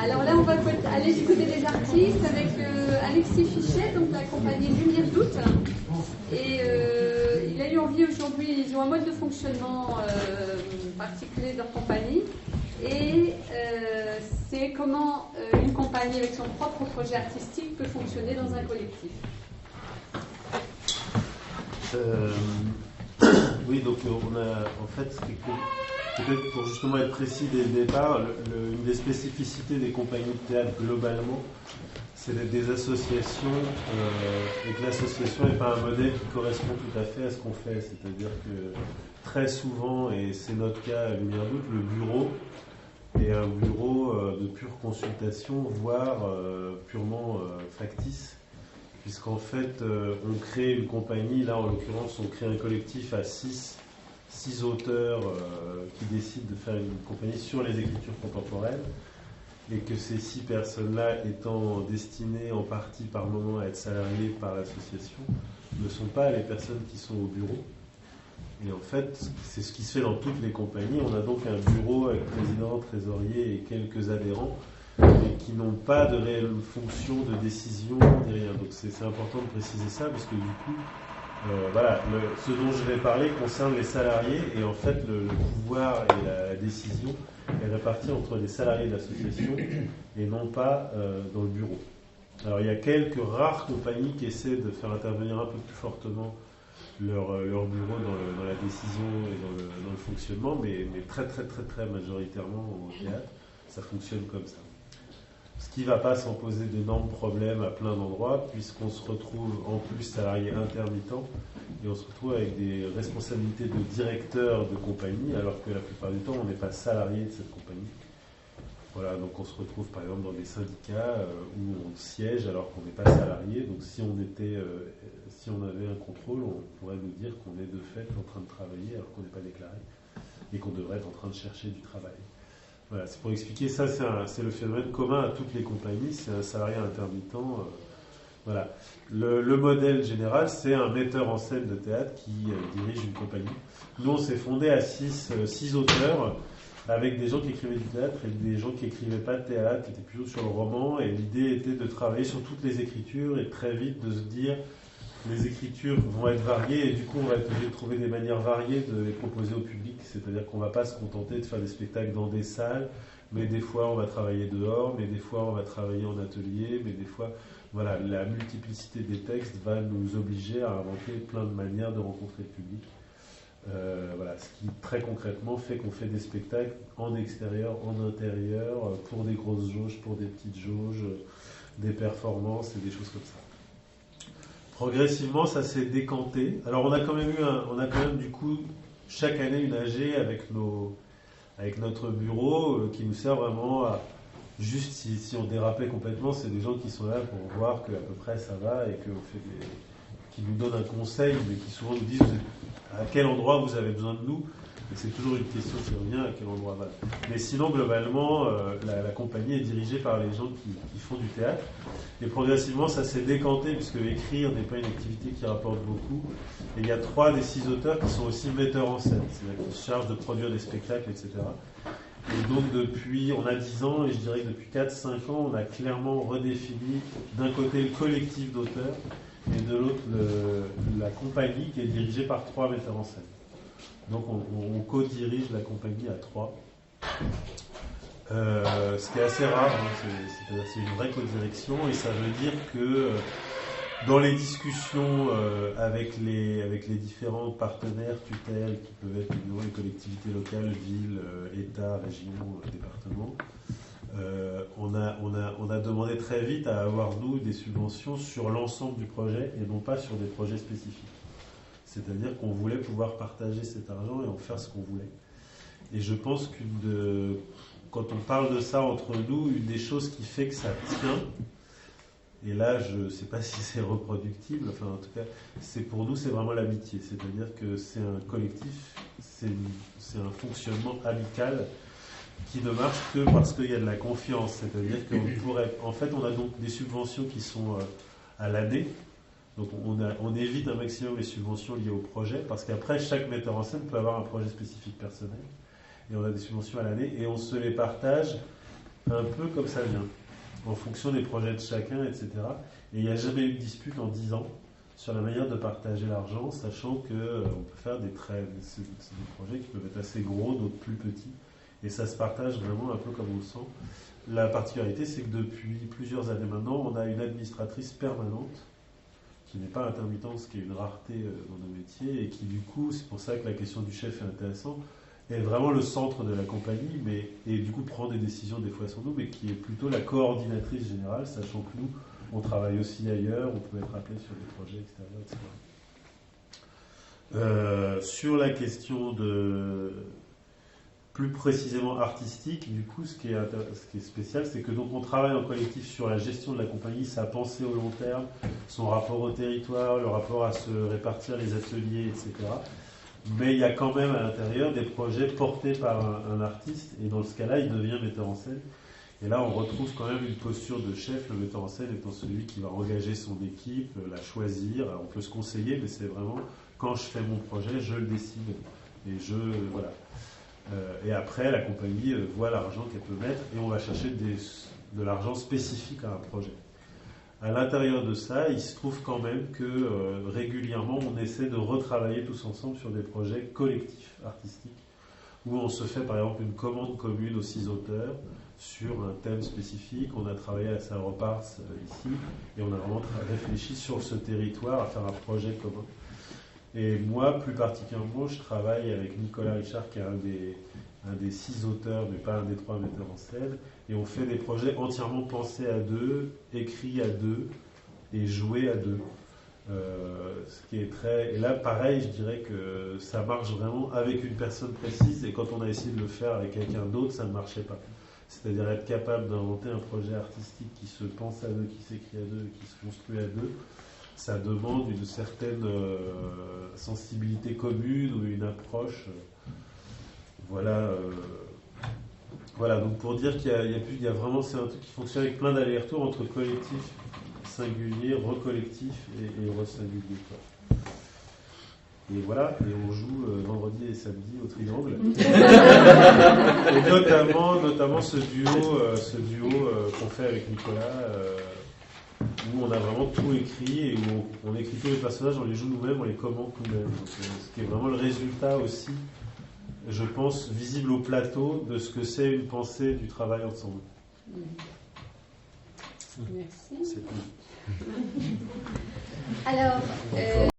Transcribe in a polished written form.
Alors là, on va aller du côté des artistes avec Alexis Fichet, donc la compagnie Lumière Doute. Et il a eu envie aujourd'hui, ils ont un mode de fonctionnement particulier de leur compagnie. Et c'est comment une compagnie avec son propre projet artistique peut fonctionner dans un collectif. Oui, donc on a en fait, peut-être pour justement être précis dès le départ, une des spécificités des compagnies de théâtre globalement, c'est d'être des associations et que l'association n'est pas un modèle qui correspond tout à fait à ce qu'on fait. C'est-à-dire que très souvent, et c'est notre cas à Lumière Doute, le bureau est un bureau de pure consultation, voire purement factice. Puisqu'en fait, on crée une compagnie, là en l'occurrence, on crée un collectif à 6 auteurs qui décident de faire une compagnie sur les écritures contemporaines, et que ces 6 personnes-là, étant destinées en partie par moment à être salariées par l'association, ne sont pas les personnes qui sont au bureau. Et en fait, c'est ce qui se fait dans toutes les compagnies. On a donc un bureau avec président, trésorier et quelques adhérents, mais qui n'ont pas de réelle fonction de décision ni rien. Donc c'est important de préciser ça, parce que du coup, voilà, ce dont je vais parler concerne les salariés, et en fait le pouvoir et la décision est répartie entre les salariés de l'association et non pas dans le bureau. Alors il y a quelques rares compagnies qui essaient de faire intervenir un peu plus fortement leur bureau dans la décision et dans le fonctionnement, mais très majoritairement au théâtre, ça fonctionne comme ça. Ce qui ne va pas sans poser d'énormes problèmes à plein d'endroits, puisqu'on se retrouve en plus salarié intermittent, et on se retrouve avec des responsabilités de directeur de compagnie, alors que la plupart du temps, on n'est pas salarié de cette compagnie. Voilà, donc on se retrouve par exemple dans des syndicats où on siège alors qu'on n'est pas salarié. Donc si on avait un contrôle, on pourrait nous dire qu'on est de fait en train de travailler alors qu'on n'est pas déclaré, et qu'on devrait être en train de chercher du travail. Voilà, c'est pour expliquer ça, c'est le phénomène commun à toutes les compagnies, c'est un salarié intermittent. Voilà. Le modèle général, c'est un metteur en scène de théâtre qui dirige une compagnie. Nous, on s'est fondé à 6 auteurs, avec des gens qui écrivaient du théâtre et des gens qui n'écrivaient pas de théâtre, qui étaient plutôt sur le roman, et l'idée était de travailler sur toutes les écritures et très vite de se dire les écritures vont être variées, et du coup on va être obligé de trouver des manières variées de les proposer au public. C'est-à-dire qu'on ne va pas se contenter de faire des spectacles dans des salles, mais des fois on va travailler dehors, mais des fois on va travailler en atelier, mais des fois, voilà, la multiplicité des textes va nous obliger à inventer plein de manières de rencontrer le public. Voilà, ce qui très concrètement fait qu'on fait des spectacles en extérieur, en intérieur, pour des grosses jauges, pour des petites jauges, des performances et des choses comme ça. Progressivement, ça s'est décanté. Alors, on a quand même du coup chaque année une AG avec notre bureau qui nous sert vraiment à juste si on dérapait complètement, c'est des gens qui sont là pour voir qu'à peu près ça va et qui nous donnent un conseil, mais qui souvent nous disent à quel endroit vous avez besoin de nous. Et c'est toujours une question qui revient, à quel endroit va. Mais sinon, globalement, la compagnie est dirigée par les gens qui font du théâtre. Et progressivement, ça s'est décanté, puisque écrire n'est pas une activité qui rapporte beaucoup. Et il y a 3 des 6 auteurs qui sont aussi metteurs en scène, c'est-à-dire qui se chargent de produire des spectacles, etc. Et donc on a 10 ans, et je dirais que depuis 4-5 ans, on a clairement redéfini d'un côté le collectif d'auteurs, et de l'autre la compagnie qui est dirigée par 3 metteurs en scène. Donc on co-dirige la compagnie à 3. Ce qui est assez rare, hein, c'est une vraie co-direction, et ça veut dire que dans les discussions avec les différents partenaires tutelles, qui peuvent être évidemment les collectivités locales, villes, États, régions, départements, on a demandé très vite à avoir, nous, des subventions sur l'ensemble du projet et non pas sur des projets spécifiques. C'est-à-dire qu'on voulait pouvoir partager cet argent et en faire ce qu'on voulait. Et je pense quand on parle de ça entre nous, une des choses qui fait que ça tient, et là je ne sais pas si c'est reproductible, enfin en tout cas, pour nous c'est vraiment l'amitié. C'est-à-dire que c'est un collectif, c'est un fonctionnement amical qui ne marche que parce qu'il y a de la confiance. C'est-à-dire en fait on a donc des subventions qui sont à l'année. Donc on évite un maximum les subventions liées au projet, parce qu'après chaque metteur en scène peut avoir un projet spécifique personnel. et on a des subventions à l'année, et on se les partage un peu comme ça vient, en fonction des projets de chacun, etc. Et il n'y a jamais eu de dispute en 10 ans sur la manière de partager l'argent, sachant qu'on peut faire c'est des projets qui peuvent être assez gros, d'autres plus petits, et ça se partage vraiment un peu comme on le sent. La particularité, c'est que depuis plusieurs années maintenant, on a une administratrice permanente, qui n'est pas intermittente, ce qui est une rareté dans nos métiers, et qui du coup, c'est pour ça que la question du chef est intéressante, est vraiment le centre de la compagnie, et du coup prend des décisions des fois sur nous, mais qui est plutôt la coordinatrice générale, sachant que nous, on travaille aussi ailleurs, on peut être appelé sur des projets extérieurs, etc. Sur la question plus précisément artistique, du coup, ce qui est spécial, c'est que donc on travaille en collectif sur la gestion de la compagnie, sa pensée au long terme, son rapport au territoire, le rapport à se répartir les ateliers, etc. Mais il y a quand même à l'intérieur des projets portés par un artiste, et dans ce cas-là, il devient metteur en scène. Et là, on retrouve quand même une posture de chef, le metteur en scène étant celui qui va engager son équipe, la choisir. Alors, on peut se conseiller, mais c'est vraiment, quand je fais mon projet, je le décide. Et voilà. Et après, la compagnie voit l'argent qu'elle peut mettre, et on va chercher de l'argent spécifique à un projet. À l'intérieur de ça, il se trouve quand même que régulièrement, on essaie de retravailler tous ensemble sur des projets collectifs artistiques, où on se fait par exemple une commande commune aux 6 auteurs sur un thème spécifique. On a travaillé à Saint-Repars ici, et on a vraiment réfléchi sur ce territoire à faire un projet commun. Et moi, plus particulièrement, je travaille avec Nicolas Richard, qui est un des 6 auteurs, mais pas un des 3 metteurs en scène, et on fait des projets entièrement pensés à 2, écrits à 2 et joués à 2. Ce qui est très... Et là, pareil, je dirais que ça marche vraiment avec une personne précise, et quand on a essayé de le faire avec quelqu'un d'autre, ça ne marchait pas. C'est-à-dire être capable d'inventer un projet artistique qui se pense à 2, qui s'écrit à 2, qui se construit à 2, ça demande une certaine sensibilité commune ou une approche. Voilà, donc pour dire qu'il y a vraiment, c'est un truc qui fonctionne avec plein d'allers-retours entre collectif singulier, recollectif et resingulier. Et voilà, et on joue vendredi et samedi au Triangle. Et notamment ce duo qu'on fait avec Nicolas, où on a vraiment tout écrit, et où on écrit tous les personnages, on les joue nous-mêmes, on les commente nous-mêmes. Ce qui est vraiment le résultat aussi, je pense, visible au plateau de ce que c'est une pensée du travail ensemble. Merci. C'est tout. Alors,